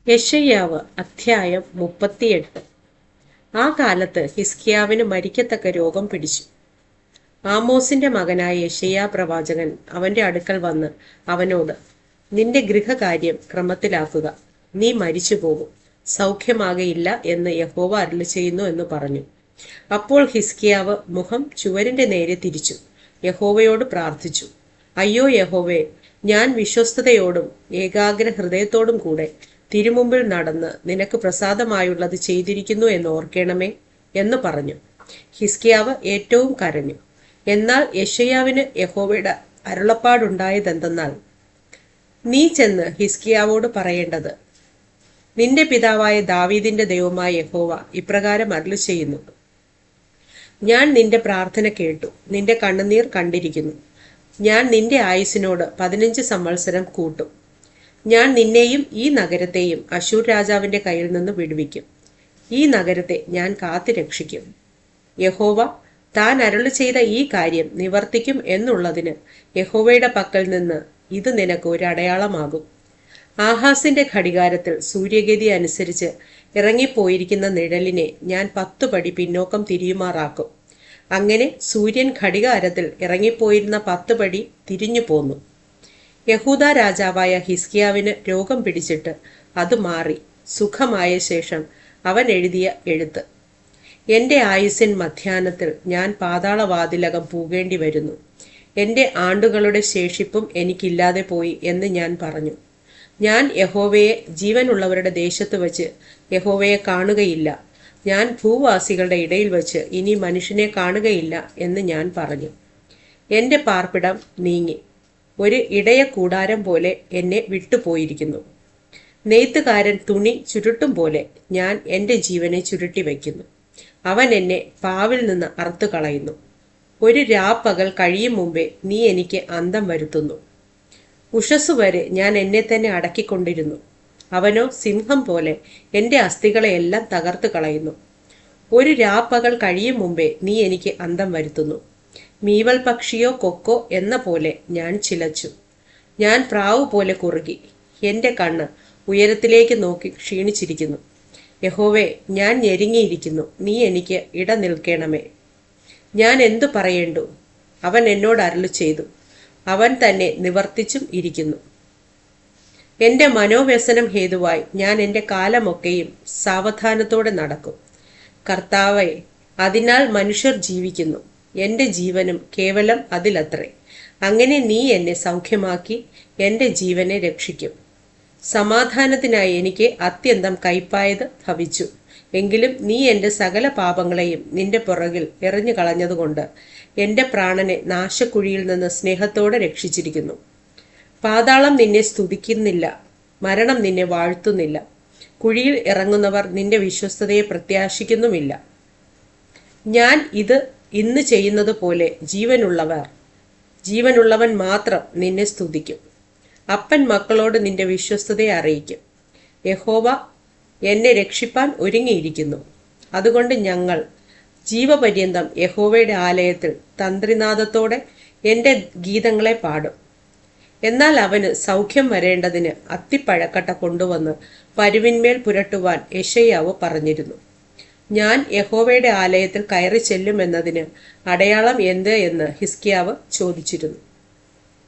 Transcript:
യെശയ്യാവ് അധ്യായം 38. ആ കാലത്ത് ഹിസ്കിയാവിന് മരിക്കത്തക്ക രോഗം പിടിച്ചു. ആമോസിന്റെ മകനായ യെശയ്യാ പ്രവാചകൻ അവന്റെ അടുക്കൽ വന്ന് അവനോട്, നിന്റെ ഗൃഹകാര്യം ക്രമത്തിലാക്കുക, നീ മരിച്ചു പോകും, സൗഖ്യമാകയില്ല എന്ന് യഹോവ അരുളിച്ചെയ്യുന്നു എന്ന് പറഞ്ഞു. അപ്പോൾ ഹിസ്കിയാവ് മുഖം ചുവരിന്റെ നേരെ തിരിച്ചു യഹോവയോട് പ്രാർത്ഥിച്ചു. അയ്യോ യഹോവേ, ഞാൻ വിശ്വസ്തയോടും ഏകാഗ്ര ഹൃദയത്തോടും കൂടെ തിരുമുമ്പിൽ നടന്ന് നിനക്ക് പ്രസാദമായുള്ളത് ചെയ്തിരിക്കുന്നു എന്ന് ഓർക്കണമേ എന്ന് പറഞ്ഞു. ഹിസ്കിയാവ് ഏറ്റവും കരഞ്ഞു. എന്നാൽ യെശയ്യാവിന് യഹോവയുടെ അരുളപ്പാടുണ്ടായതെന്തെന്നാൽ, നീ ചെന്ന് ഹിസ്കിയാവോട് പറയേണ്ടത്, നിന്റെ പിതാവായ ദാവീദിന്റെ ദൈവമായ യഹോവ ഇപ്രകാരം അരുളിച്ചെയ്യുന്നു, ഞാൻ നിന്റെ പ്രാർത്ഥന കേട്ടു, നിന്റെ കണ്ണുനീർ കണ്ടിരിക്കുന്നു. ഞാൻ നിന്റെ ആയുസ്സിനോട് 15 സംവത്സരം കൂട്ടും. ഞാൻ നിന്നെയും ഈ നഗരത്തെയും അശൂർ രാജാവിന്റെ കയ്യിൽ നിന്ന് വിടുവിക്കും. ഈ നഗരത്തെ ഞാൻ കാത്തു രക്ഷിക്കും. യഹോവ താൻ അരുളി ചെയ്ത ഈ കാര്യം നിവർത്തിക്കും എന്നുള്ളതിന് യഹോവയുടെ പക്കൽ നിന്ന് ഇത് നിനക്ക് ഒരു അടയാളമാകും. ആഹാസിന്റെ ഘടികാരത്തിൽ സൂര്യഗതി അനുസരിച്ച് ഇറങ്ങിപ്പോയിരിക്കുന്ന നിഴലിനെ ഞാൻ 10 പടി പിന്നോക്കം തിരിയുമാറാക്കും. അങ്ങനെ സൂര്യൻ ഘടികാരത്തിൽ ഇറങ്ങിപ്പോയിരുന്ന 10 പടി തിരിഞ്ഞു പോന്നു. യഹൂദ രാജാവായ ഹിസ്കിയാവിന് രോഗം പിടിച്ചിട്ട് അത് മാറി സുഖമായ ശേഷം അവൻ എഴുതിയ എഴുത്ത്, എൻ്റെ ആയുസ്സിൻ മധ്യാഹ്നത്തിൽ ഞാൻ പാതാളവാതിലകം പോകേണ്ടി വരുന്നു. എൻ്റെ ആണ്ടുകളുടെ ശേഷിപ്പും എനിക്കില്ലാതെ പോയി എന്ന് ഞാൻ പറഞ്ഞു. ഞാൻ യഹോവയെ ജീവനുള്ളവരുടെ ദേശത്ത് വച്ച് യഹോവയെ കാണുകയില്ല. ഞാൻ ഭൂവാസികളുടെ ഇടയിൽ വച്ച് ഇനി മനുഷ്യനെ കാണുകയില്ല എന്ന് ഞാൻ പറഞ്ഞു. എൻ്റെ പാർപ്പിടം നീങ്ങി ഒരു ഇടയ കൂടാരം പോലെ എന്നെ വിട്ടുപോയിരിക്കുന്നു. നെയ്ത്തുകാരൻ തുണി ചുരുട്ടും പോലെ ഞാൻ എൻ്റെ ജീവനെ ചുരുട്ടി വയ്ക്കുന്നു. അവൻ എന്നെ പാവിൽ നിന്ന് അറുത്തു കളയുന്നു. ഒരു രാപ്പകൽ കഴിയും മുമ്പേ നീ എനിക്ക് അന്തം വരുത്തുന്നു. ഉഷസ്സു വരെ ഞാൻ എന്നെ തന്നെ അടക്കിക്കൊണ്ടിരുന്നു. അവനോ സിംഹം പോലെ എൻ്റെ അസ്ഥികളെയെല്ലാം തകർത്ത് കളയുന്നു. ഒരു രാപ്പകൽ കഴിയും മുമ്പേ നീ എനിക്ക് അന്തം വരുത്തുന്നു. മീവൽ പക്ഷിയോ കൊക്കോ എന്ന പോലെ ഞാൻ ചിലച്ചു. ഞാൻ പ്രാവ് പോലെ കുറുകി. എൻ്റെ കണ്ണ് ഉയരത്തിലേക്ക് നോക്കി ക്ഷീണിച്ചിരിക്കുന്നു. യഹോവേ, ഞാൻ ഞെരുങ്ങിയിരിക്കുന്നു, നീ എനിക്ക് ഇട നിൽക്കണമേ. ഞാൻ എന്തു പറയേണ്ടു? അവൻ എന്നോട് അരുളി ചെയ്തു, അവൻ തന്നെ നിവർത്തിച്ചും ഇരിക്കുന്നു. എൻ്റെ മനോവ്യസനം ഹേതുവായി ഞാൻ എൻ്റെ കാലമൊക്കെയും സാവധാനത്തോടെ നടക്കും. കർത്താവേ, അതിനാൽ മനുഷ്യർ ജീവിക്കുന്നു, എൻ്റെ ജീവനും കേവലം അതിലത്രേ. അങ്ങനെ നീ എന്നെ സൗഖ്യമാക്കി എൻ്റെ ജീവനെ രക്ഷിക്കും. സമാധാനത്തിനായി എനിക്ക് അത്യന്തം കൈപ്പായത് ഭവിച്ചു. എങ്കിലും നീ എൻ്റെ സകല പാപങ്ങളെയും നിന്റെ പുറകിൽ എറിഞ്ഞു കളഞ്ഞതുകൊണ്ട് എൻ്റെ പ്രാണനെ നാശക്കുഴിയിൽ നിന്ന് സ്നേഹത്തോടെ രക്ഷിച്ചിരിക്കുന്നു. പാതാളം നിന്നെ സ്തുതിക്കുന്നില്ല, മരണം നിന്നെ വാഴ്ത്തുന്നില്ല. കുഴിയിൽ ഇറങ്ങുന്നവർ നിന്റെ വിശ്വസ്തതയെ പ്രത്യാശിക്കുന്നുമില്ല. ഞാൻ ഇത് ഇന്ന് ചെയ്യുന്നത് പോലെ ജീവനുള്ളവൻ മാത്രം നിന്നെ സ്തുതിക്കും. അപ്പൻ മക്കളോട് നിന്റെ വിശ്വസ്തതയെ അറിയിക്കും. യഹോവ എന്നെ രക്ഷിപ്പാൻ ഒരുങ്ങിയിരിക്കുന്നു. അതുകൊണ്ട് ഞങ്ങൾ ജീവപര്യന്തം യഹോവയുടെ ആലയത്തിൽ തന്ത്രിനാദത്തോടെ എൻ്റെ ഗീതങ്ങളെ പാടും. എന്നാൽ അവന് സൗഖ്യം വരേണ്ടതിന് അത്തിപ്പഴക്കട്ട കൊണ്ടുവന്ന് പരുവിന്മേൽ പുരട്ടുവാൻ യെശയ്യാവ് പറഞ്ഞിരുന്നു. ഞാൻ യഹോവയുടെ ആലയത്തിൽ കയറി ചെല്ലുമെന്നതിന് അടയാളം എന്ത് എന്ന് ഹിസ്കിയാവ് ചോദിച്ചിരുന്നു.